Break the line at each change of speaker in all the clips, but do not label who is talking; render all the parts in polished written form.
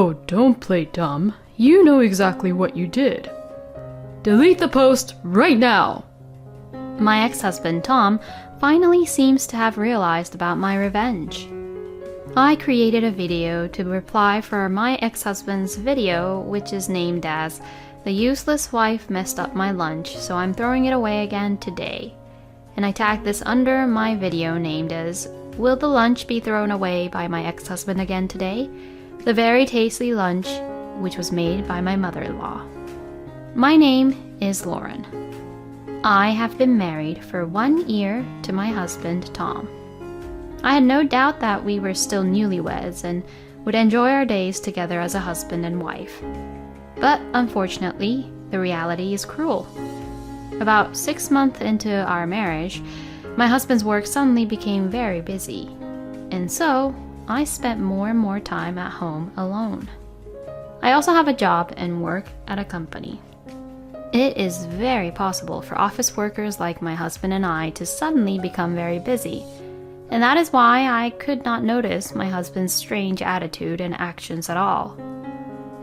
Oh, don't play dumb. You know exactly what you did. Delete the post right now.
My ex-husband, Tom, finally seems to have realized about my revenge. I created a video to reply for my ex-husband's video, which is named as "The Useless Wife Messed Up My Lunch, so I'm throwing it away again today." And I tagged this under my video named as "Will the lunch be thrown away by my ex-husband again today? The very tasty lunch, which was made by my mother-in-law." My name is Lauren. I have been married for 1 year to my husband, Tom. I had no doubt that we were still newlyweds and would enjoy our days together as a husband and wife. But unfortunately, the reality is cruel. About 6 months into our marriage, my husband's work suddenly became very busy, and so I spent more and more time at home alone. I also have a job and work at a company. It is very possible for office workers like my husband and I to suddenly become very busy, and that is why I could not notice my husband's strange attitude and actions at all.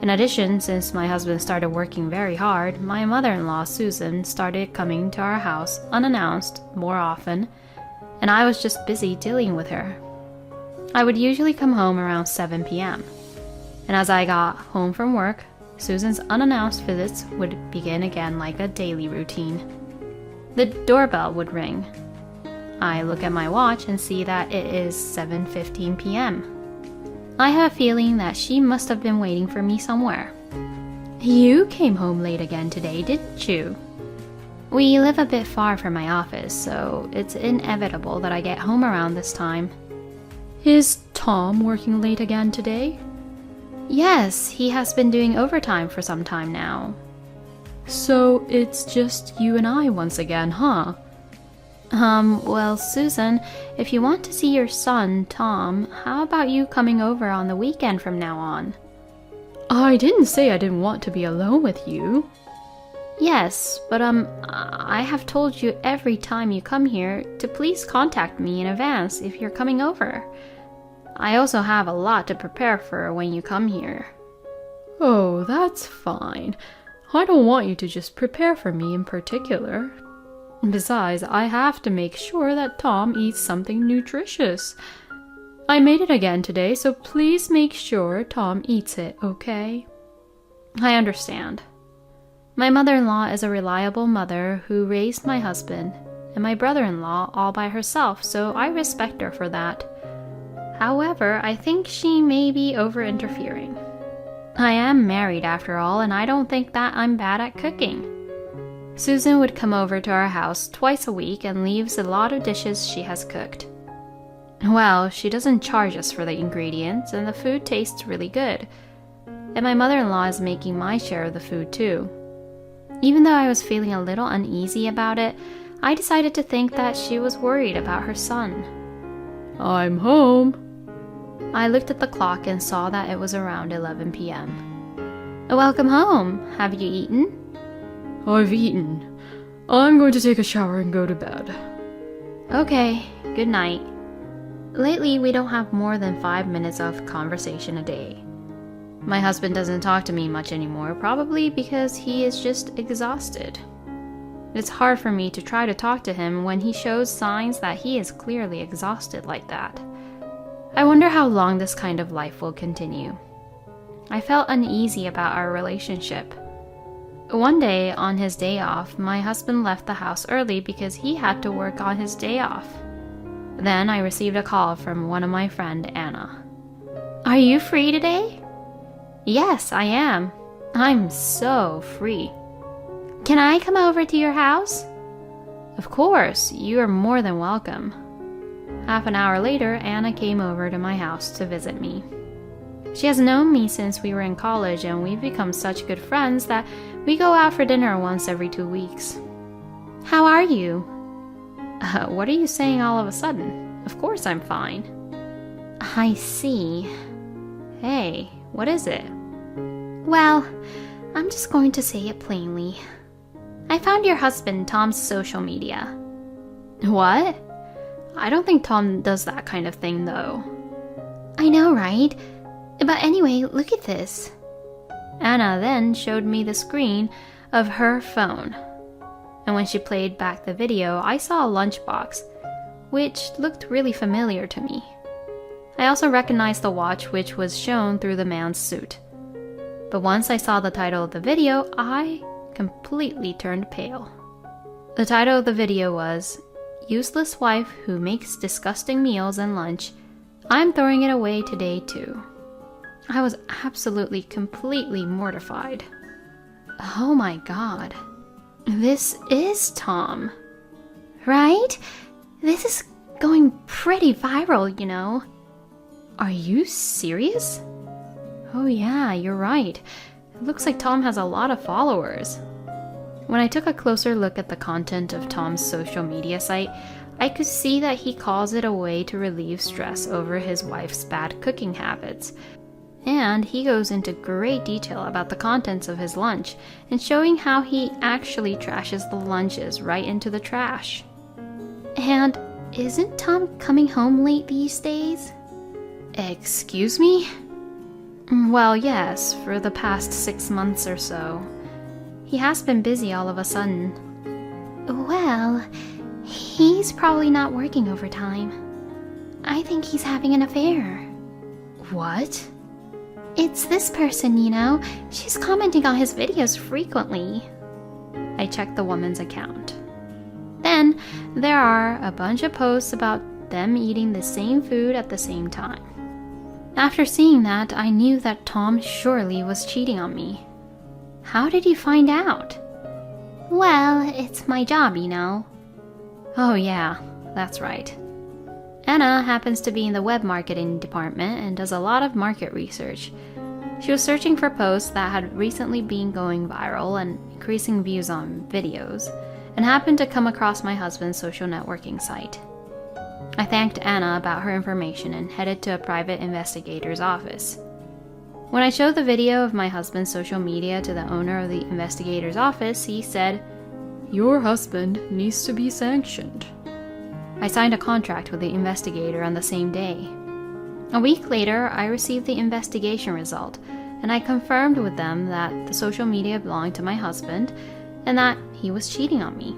In addition, since my husband started working very hard, my mother-in-law Susan started coming to our house unannounced more often, and I was just busy dealing with her. I would usually come home around 7 p.m., and as I got home from work, Susan's unannounced visits would begin again like a daily routine. The doorbell would ring. I look at my watch and see that it is 7:15 p.m. I have a feeling that she must have been waiting for me somewhere. "You came home late again today, didn't you?" We live a bit far from my office, so it's inevitable that I get home around this time.
Is Tom working late again today?
Yes, he has been doing overtime for some time now.
So it's just you and I once again, huh?
Well, Susan, if you want to see your son, Tom, how about you coming over on the weekend from now on?
I didn't say I didn't want to be alone with you.
Yes, but I have told you every time you come here to please contact me in advance if you're coming over. I also have a lot to prepare for when you come here.
Oh, that's fine. I don't want you to just prepare for me in particular. Besides, I have to make sure that Tom eats something nutritious. I made it again today, so please make sure Tom eats it, okay?
I understand. My mother-in-law is a reliable mother who raised my husband and my brother-in-law all by herself, so I respect her for that. However, I think she may be over-interfering. I am married after all, and I don't think that I'm bad at cooking. Susan would come over to our house twice a week and leaves a lot of dishes she has cooked. Well, she doesn't charge us for the ingredients, and the food tastes really good. And my mother-in-law is making my share of the food too. Even though I was feeling a little uneasy about it, I decided to think that she was worried about her son.
I'm home.
I looked at the clock and saw that it was around 11 p.m. Welcome home. Have you eaten?
I've eaten. I'm going to take a shower and go to bed.
Okay, good night. Lately, we don't have more than 5 minutes of conversation a day. My husband doesn't talk to me much anymore, probably because he is just exhausted. It's hard for me to try to talk to him when he shows signs that he is clearly exhausted like that. I wonder how long this kind of life will continue. I felt uneasy about our relationship. One day, on his day off, my husband left the house early because he had to work on his day off. Then I received a call from one of my friends, Anna. "Are you free today?" "Yes, I am. I'm so free." "Can I come over to your house?" "Of course, you are more than welcome." Half an hour later, Anna came over to my house to visit me. She has known me since we were in college, and we've become such good friends that we go out for dinner once every 2 weeks. "How are you?" What are you saying all of a sudden? Of course I'm fine." "I see. Hey, what is it?" "Well, I'm just going to say it plainly. I found your husband Tom's social media." "What? I don't think Tom does that kind of thing, though." "I know, right? But anyway, look at this. Anna then showed me the screen of her phone. And when she played back the video, I saw a lunchbox, which looked really familiar to me. I also recognized the watch which was shown through the man's suit. But once I saw the title of the video, I completely turned pale. The title of the video was, "Useless Wife Who Makes Disgusting Meals and Lunch. I'm Throwing It Away Today Too." I was absolutely, completely mortified. Oh my god. This is Tom. Right? This is going pretty viral, you know. Are you serious? Oh yeah, you're right. It looks like Tom has a lot of followers. When I took a closer look at the content of Tom's social media site, I could see that he calls it a way to relieve stress over his wife's bad cooking habits. And he goes into great detail about the contents of his lunch and showing how he actually trashes the lunches right into the trash. And isn't Tom coming home late these days? Excuse me? Well, yes, for the past 6 months or so. He has been busy all of a sudden. Well, he's probably not working overtime. I think he's having an affair. What? It's this person, you know. She's commenting on his videos frequently. I checked the woman's account. Then, there are a bunch of posts about them eating the same food at the same time. After seeing that, I knew that Tom surely was cheating on me. How did you find out? Well, it's my job, you know. Oh yeah, that's right. Anna happens to be in the web marketing department and does a lot of market research. She was searching for posts that had recently been going viral and increasing views on videos, and happened to come across my husband's social networking site. I thanked Anna about her information and headed to a private investigator's office. When I showed the video of my husband's social media to the owner of the investigator's office, he said,
"Your husband needs to be sanctioned."
I signed a contract with the investigator on the same day. A week later, I received the investigation result, and I confirmed with them that the social media belonged to my husband and that he was cheating on me.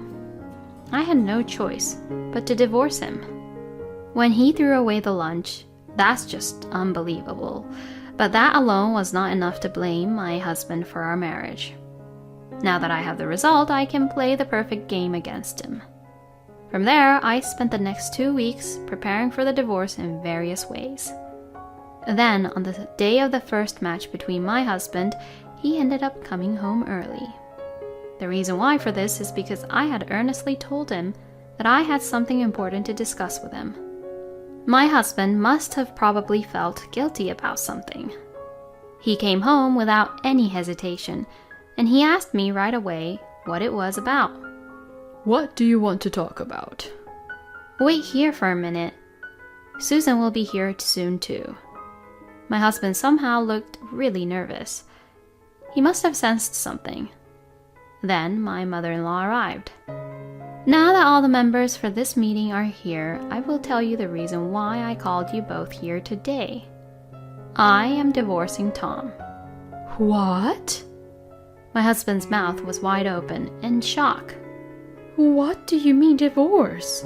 I had no choice but to divorce him. When he threw away the lunch, that's just unbelievable. But that alone was not enough to blame my husband for our marriage. Now that I have the result, I can play the perfect game against him. From there, I spent the next 2 weeks preparing for the divorce in various ways. Then, on the day of the first match between my husband, he ended up coming home early. The reason why for this is because I had earnestly told him that I had something important to discuss with him. My husband must have probably felt guilty about something. He came home without any hesitation, and he asked me right away what it was about.
"What do you want to talk about?"
Wait here for a minute. Susan will be here soon too. My husband somehow looked really nervous. He must have sensed something. Then my mother-in-law arrived. Now that all the members for this meeting are here, I will tell you the reason why I called you both here today. I am divorcing Tom.
What?
My husband's mouth was wide open in shock.
What do you mean divorce?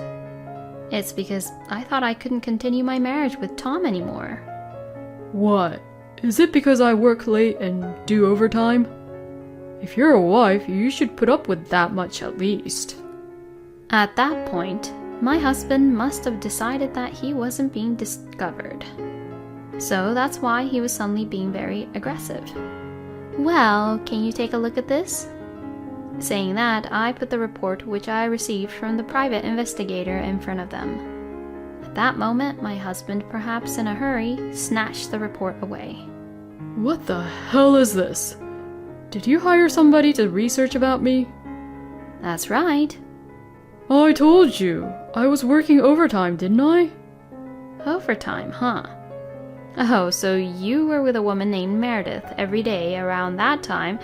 It's because I thought I couldn't continue my marriage with Tom anymore.
What? Is it because I work late and do overtime? If you're a wife, you should put up with that much at least.
At that point, my husband must have decided that he wasn't being discovered. So that's why he was suddenly being very aggressive. Well, can you take a look at this? Saying that, I put the report which I received from the private investigator in front of them. At that moment, my husband, perhaps in a hurry, snatched the report away.
What the hell is this? Did you hire somebody to research about me?
That's right.
I told you. I was working overtime, didn't I?
Overtime, huh? Oh, so you were with a woman named Meredith every day around that time,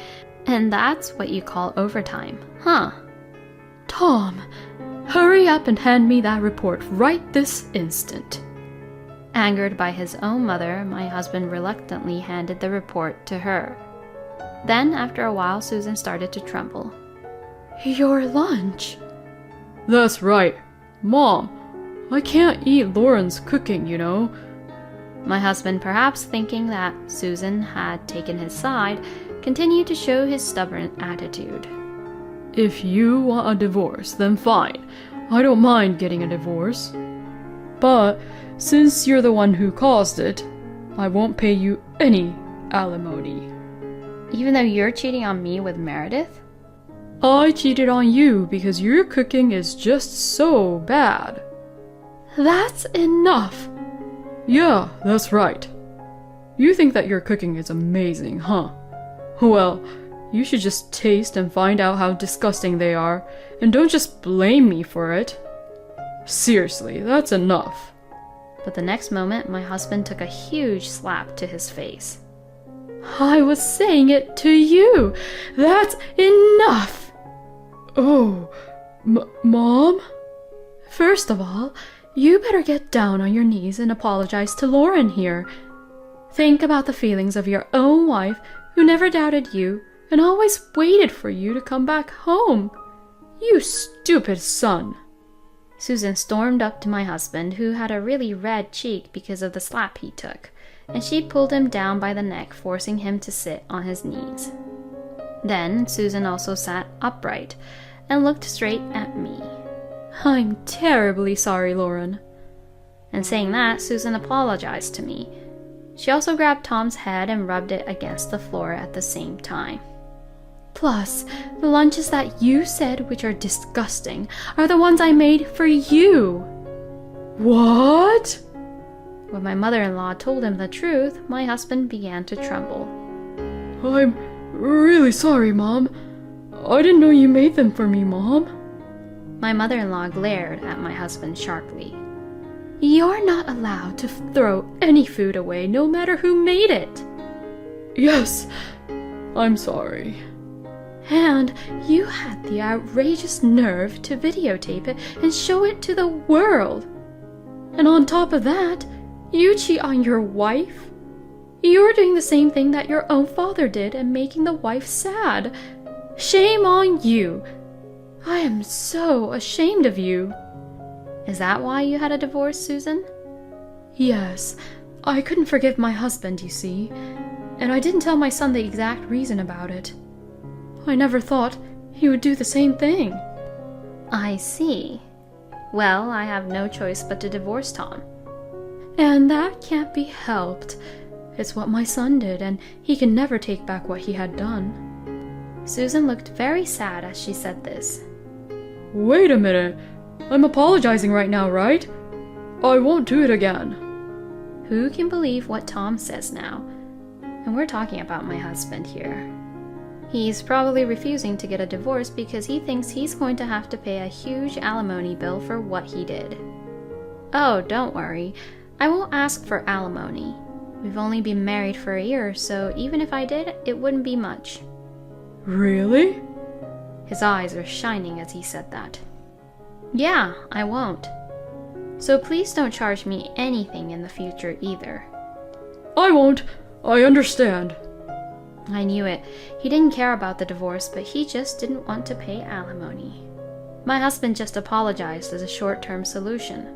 and that's what you call overtime, huh?
Tom, hurry up and hand me that report right this instant.
Angered by his own mother, my husband reluctantly handed the report to her. Then, after a while, Susan started to tremble.
Your lunch? That's right. Mom, I can't eat Lauren's cooking, you know.
My husband, perhaps thinking that Susan had taken his side, continued to show his stubborn attitude.
If you want a divorce, then fine. I don't mind getting a divorce. But since you're the one who caused it, I won't pay you any alimony.
Even though you're cheating on me with Meredith?
I cheated on you because your cooking is just so bad. That's enough. Yeah, that's right. You think that your cooking is amazing, huh? Well, you should just taste and find out how disgusting they are, and don't just blame me for it. Seriously, that's enough.
But the next moment, my husband took a huge slap to his face.
I was saying it to you. That's enough. Oh, Mom? First of all, you better get down on your knees and apologize to Lauren here. Think about the feelings of your own wife who never doubted you and always waited for you to come back home. You stupid son.
Susan stormed up to my husband, who had a really red cheek because of the slap he took, and she pulled him down by the neck, forcing him to sit on his knees. Then Susan also sat upright and looked straight at me.
I'm terribly sorry, Lauren.
And saying that, Susan apologized to me. She also grabbed Tom's head and rubbed it against the floor at the same time.
Plus, the lunches that you said, which are disgusting, are the ones I made for you. What?
When my mother-in-law told him the truth, my husband began to tremble.
I'm really sorry, Mom. I didn't know you made them for me, Mom.
My mother-in-law glared at my husband sharply.
You're not allowed to throw any food away, no matter who made it. Yes, I'm sorry. And you had the outrageous nerve to videotape it and show it to the world. And on top of that, you cheat on your wife. You're doing the same thing that your own father did and making the wife sad. Shame on you. I am so ashamed of you.
Is that why you had a divorce, Susan?
Yes, I couldn't forgive my husband, you see, and I didn't tell my son the exact reason about it. I never thought he would do the same thing.
I see. Well, I have no choice but to divorce Tom.
And that can't be helped. It's what my son did, and he can never take back what he had done.
Susan looked very sad as she said this.
Wait a minute. I'm apologizing right now, right? I won't do it again.
Who can believe what Tom says now? And we're talking about my husband here. He's probably refusing to get a divorce because he thinks he's going to have to pay a huge alimony bill for what he did. Oh, don't worry. I won't ask for alimony. We've only been married for a year, so even if I did, it wouldn't be much.
Really?
His eyes were shining as he said that. Yeah, I won't. So please don't charge me anything in the future either.
I won't. I understand.
I knew it. He didn't care about the divorce, but he just didn't want to pay alimony. My husband just apologized as a short-term solution.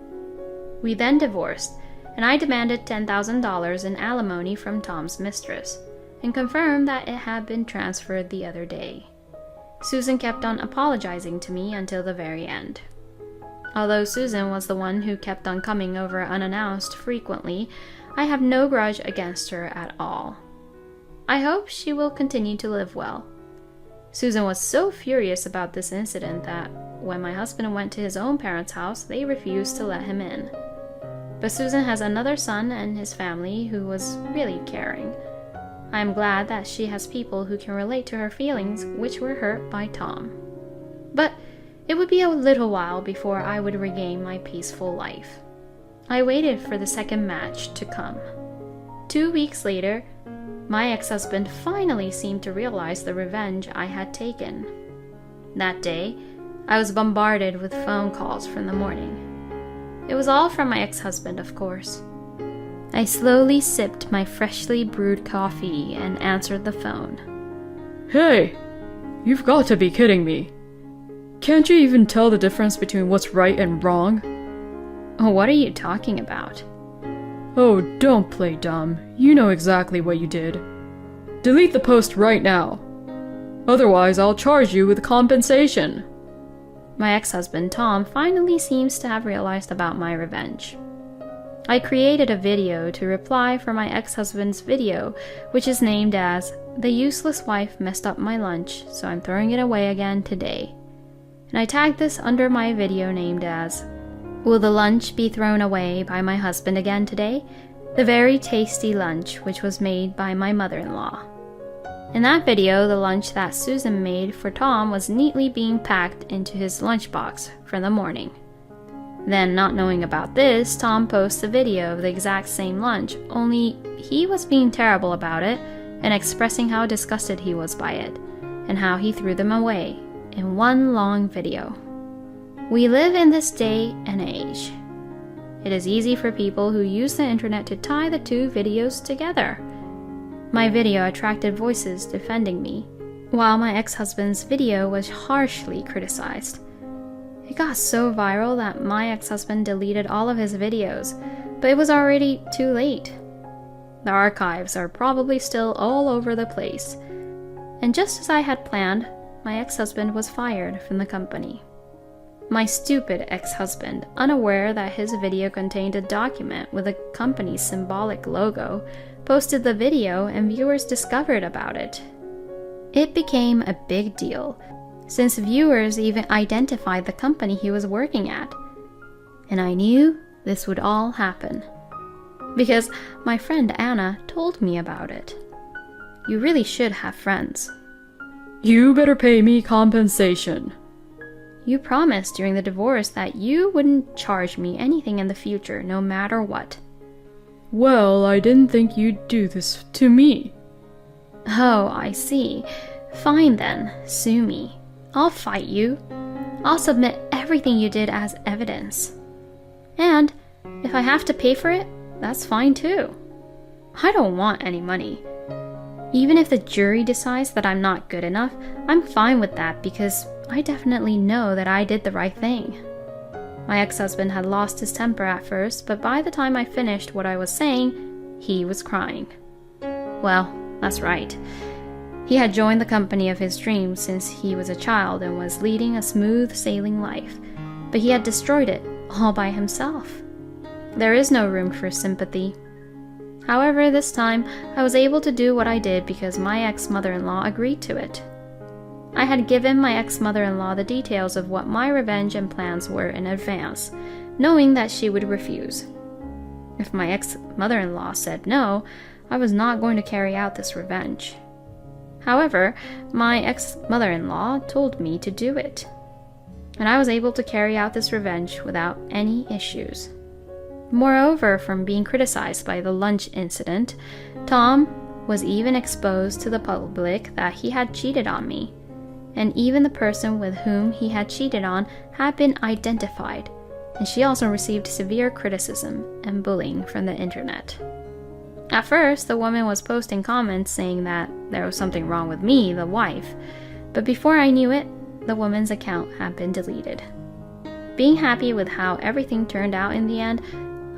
We then divorced, and I demanded $10,000 in alimony from Tom's mistress, and confirmed that it had been transferred the other day. Susan kept on apologizing to me until the very end. Although Susan was the one who kept on coming over unannounced frequently, I have no grudge against her at all. I hope she will continue to live well. Susan was so furious about this incident that when my husband went to his own parents' house, they refused to let him in. But Susan has another son and his family who was really caring. I am glad that she has people who can relate to her feelings, which were hurt by Tom. But it would be a little while before I would regain my peaceful life. I waited for the second match to come. 2 weeks later, my ex-husband finally seemed to realize the revenge I had taken. That day, I was bombarded with phone calls from the morning. It was all from my ex-husband, of course. I slowly sipped my freshly brewed coffee and answered the phone.
Hey, you've got to be kidding me. Can't you even tell the difference between what's right and wrong?
Oh, what are you talking about?
Oh, don't play dumb. You know exactly what you did. Delete the post right now. Otherwise, I'll charge you with compensation.
My ex-husband, Tom, finally seems to have realized about my revenge. I created a video to reply for my ex-husband's video, which is named as "The Useless Wife Messed Up My Lunch, so I'm throwing it away again today." And I tagged this under my video named as "Will the lunch be thrown away by my husband again today? The very tasty lunch which was made by my mother-in-law." In that video, the lunch that Susan made for Tom was neatly being packed into his lunchbox for the morning. Then, not knowing about this, Tom posts a video of the exact same lunch, only he was being terrible about it and expressing how disgusted he was by it, and how he threw them away, in one long video. We live in this day and age. It is easy for people who use the internet to tie the two videos together. My video attracted voices defending me, while my ex-husband's video was harshly criticized. It got so viral that my ex-husband deleted all of his videos, but it was already too late. The archives are probably still all over the place. And just as I had planned, my ex-husband was fired from the company. My stupid ex-husband, unaware that his video contained a document with the company's symbolic logo, posted the video and viewers discovered about it. It became a big deal, since viewers even identified the company he was working at. And I knew this would all happen, because my friend Anna told me about it. You really should have friends.
You better pay me compensation.
You promised during the divorce that you wouldn't charge me anything in the future, no matter what.
Well, I didn't think you'd do this to me.
Oh, I see. Fine then, sue me. I'll fight you. I'll submit everything you did as evidence. And if I have to pay for it, that's fine too. I don't want any money. Even if the jury decides that I'm not good enough, I'm fine with that because I definitely know that I did the right thing. My ex-husband had lost his temper at first, but by the time I finished what I was saying, he was crying. Well, that's right. He had joined the company of his dreams since he was a child and was leading a smooth sailing life, but he had destroyed it all by himself. There is no room for sympathy. However, this time, I was able to do what I did because my ex-mother-in-law agreed to it. I had given my ex-mother-in-law the details of what my revenge and plans were in advance, knowing that she would refuse. If my ex-mother-in-law said no, I was not going to carry out this revenge. However, my ex-mother-in-law told me to do it, and I was able to carry out this revenge without any issues. Moreover, from being criticized by the lunch incident, Tom was even exposed to the public that he had cheated on me, and even the person with whom he had cheated on had been identified, and she also received severe criticism and bullying from the internet. At first, the woman was posting comments saying that there was something wrong with me, the wife, but before I knew it, the woman's account had been deleted. Being happy with how everything turned out in the end,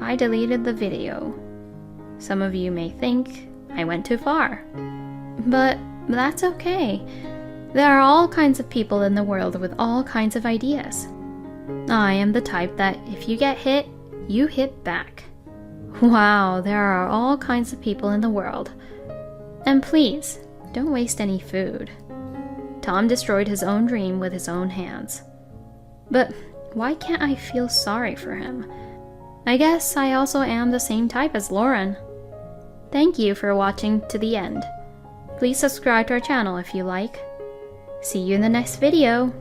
I deleted the video. Some of you may think I went too far, but that's okay. There are all kinds of people in the world with all kinds of ideas. I am the type that if you get hit, you hit back. Wow, there are all kinds of people in the world. And please, don't waste any food. Tom destroyed his own dream with his own hands. But why can't I feel sorry for him? I guess I also am the same type as Lauren. Thank you for watching to the end. Please subscribe to our channel if you like. See you in the next video.